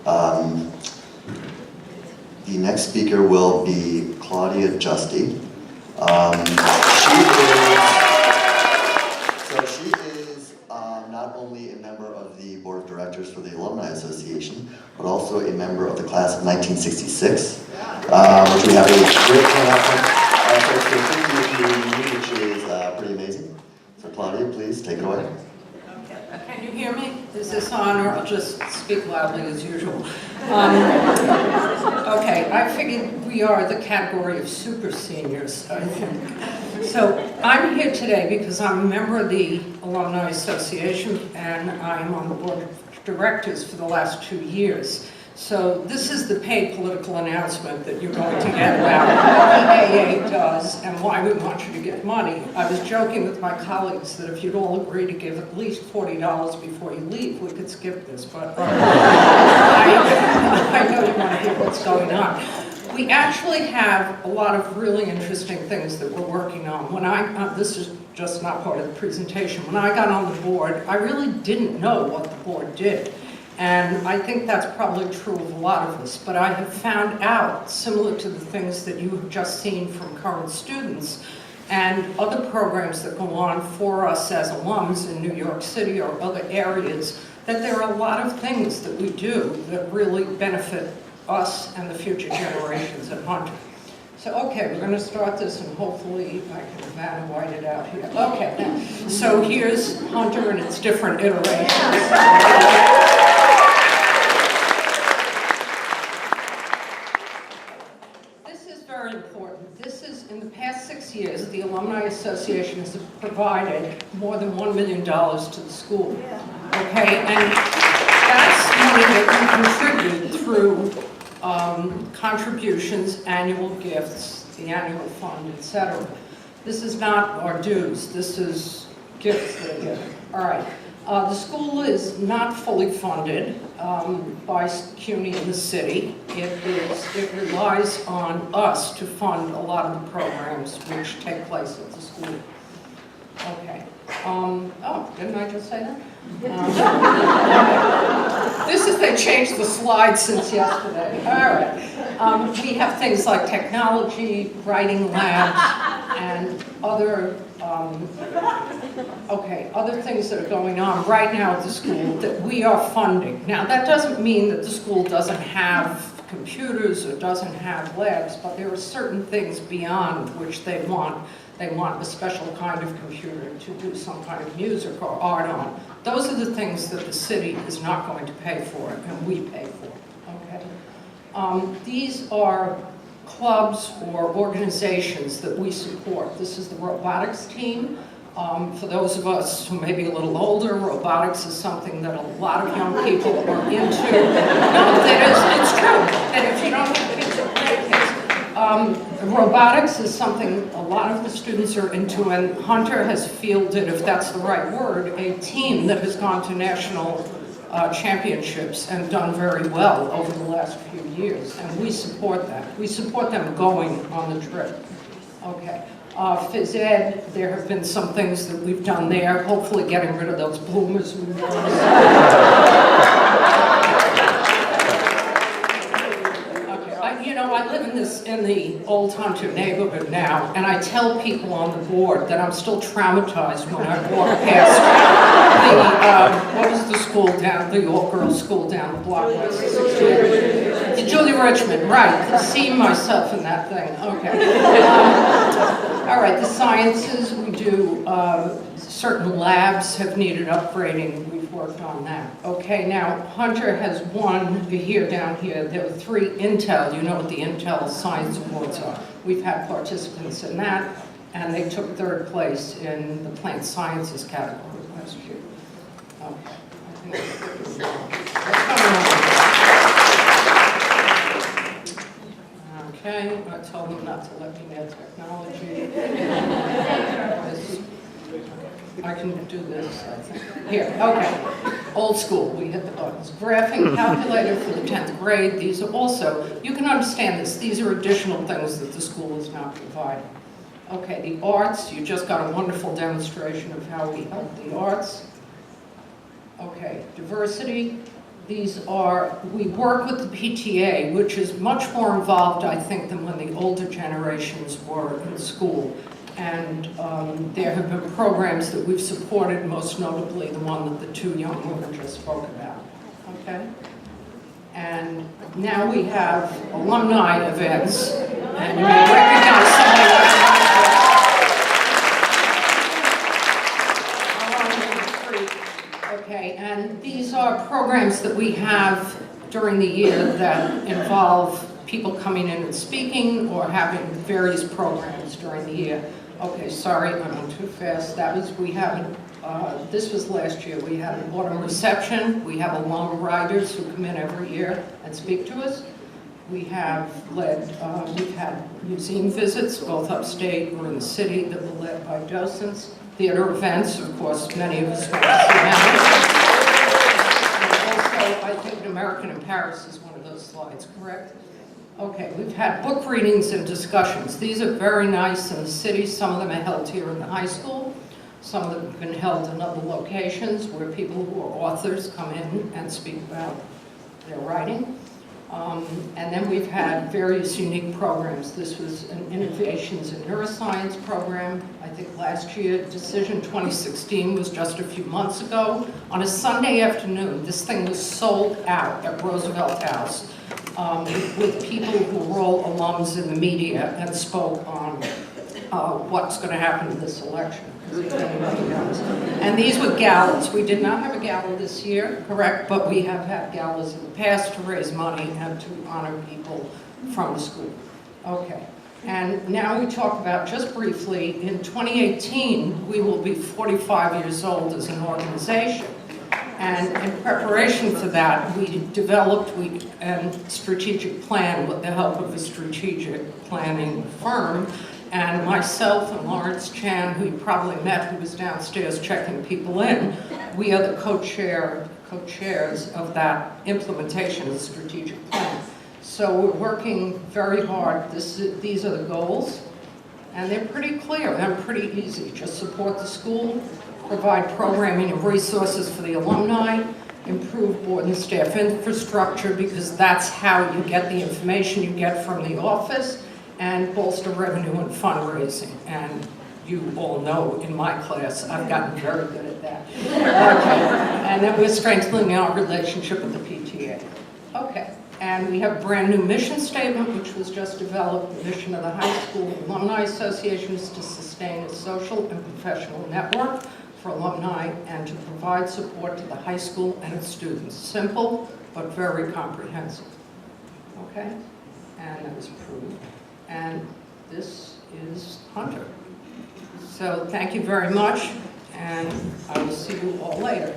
The next speaker will be Claudia Justy. She is not only a member of the Board of Directors for the Alumni Association, but also a member of the class of 1966, which we have a great turnout from. Which is pretty amazing. So Claudia, please take it away. Can you hear me? Is this on, or I'll just speak loudly as usual? Okay, I figured we are the category of super seniors, I think. So I'm here today because I'm a member of the Alumni Association and I'm on the board of directors for the last 2 years. So this is the paid political announcement that you're going to get about what the AA does and why we want you to get money. I was joking with my colleagues that if you'd all agree to give at least $40 before you leave, we could skip this, but I know you want to hear what's going on. We actually have a lot of really interesting things that we're working on. When this is just not part of the presentation. When I got on the board, I really didn't know what the board did. And I think that's probably true of a lot of us, but I have found out, similar to the things that you have just seen from current students and other programs that go on for us as alums in New York City or other areas, that there are a lot of things that we do that really benefit us and the future generations at Hunter. So, okay, we're going to start this and hopefully I can Vanna white it out here. Okay, so here's Hunter and its different iterations. Important. This is, in the past 6 years, the Alumni Association has provided more than $1 million to the school. Okay, and that's money that we contribute through contributions, annual gifts, the annual fund, etc. This is not our dues, this is gifts that are given. All right. The school is not fully funded by CUNY in the city. It relies on us to fund a lot of the programs which take place at the school. Okay. Oh, didn't I just say that? This is, they changed the slides since yesterday. All right. We have things like technology, writing labs, and other other things that are going on right now at the school that we are funding. Now, that doesn't mean that the school doesn't have computers or doesn't have labs, but there are certain things beyond which they want. They want a special kind of computer to do some kind of music or art on. Those are the things that the city is not going to pay for, and we pay for. Okay. These are clubs or organizations that we support. This is the robotics team. For those of us who may be a little older, robotics is something that a lot of young people are into. No, it's true. And if you don't have kids, it's kids. Robotics is something a lot of the students are into, and Hunter has fielded, if that's the right word, a team that has gone to national championships and done very well over the last few years, and we support that. We support them going on the trip. Okay. Phys Ed, there have been some things that we've done there, hopefully getting rid of those bloomers. I live in the old Hunter neighborhood now, and I tell people on the board that I'm still traumatized when I walk past what is the school down, the all-girls school down the block? The Julie Richmond, right, see myself in that thing, okay. All right, the sciences, we do, certain labs have needed upgrading. We've worked on that. Okay, now Hunter has won here, down here. There were 3 Intel, you know what the Intel Science Awards are. We've had participants in that, and they took 3rd place in the plant sciences category last year. Okay, I think okay, I told them not to let me near technology. I can do this, I think. Here, okay. Old school, we hit the buttons. Graphing calculator for the 10th grade. These are also, you can understand this, these are additional things that the school is not providing. Okay, the arts, you just got a wonderful demonstration of how we help the arts. Okay, diversity, we work with the PTA, which is much more involved, I think, than when the older generations were in school. And there have been programs that we've supported, most notably the one that the two young women just spoke about, okay? And now we have alumni events, and you may recognize somebody. Okay, and these are programs that we have during the year that involve people coming in and speaking or having various programs during the year. Okay, sorry, I went too fast. This was last year. We had an autumn reception. We have alum writers who come in every year and speak to us. We've had museum visits, both upstate or in the city, that were led by docents. Theater events, of course, many of us went to see members. And also, I think An American in Paris is one of those slides, correct? Okay, we've had book readings and discussions. These are very nice in the city. Some of them are held here in the high school. Some of them have been held in other locations where people who are authors come in and speak about their writing. And then we've had various unique programs. This was an Innovations in Neuroscience program. I think last year, Decision 2016 was just a few months ago. On a Sunday afternoon, this thing was sold out at Roosevelt House with people who were all alums in the media and spoke on what's going to happen in this election. And these were galas. We did not have a gala this year, correct, but we have had galas in the past to raise money and to honor people from the school. Okay, and now we talk about, just briefly, in 2018, we will be 45 years old as an organization. And in preparation for that, we developed a strategic plan with the help of a strategic planning firm. And myself and Lawrence Chan, who you probably met, who was downstairs checking people in, we are the co-chairs of that implementation of the strategic plan. So we're working very hard. These are the goals, and they're pretty clear and pretty easy. Just support the school, provide programming and resources for the alumni, improve board and staff infrastructure, because that's how you get the information you get from the office, and bolster revenue and fundraising. And you all know in my class, I've gotten very good at that. Okay. And then we're strengthening our relationship with the PTA. Okay, and we have a brand new mission statement, which was just developed. The mission of the High School Alumni Association is to sustain a social and professional network for alumni and to provide support to the high school and its students. Simple, but very comprehensive. Okay, and that was approved. And this is Hunter. So thank you very much, and I will see you all later.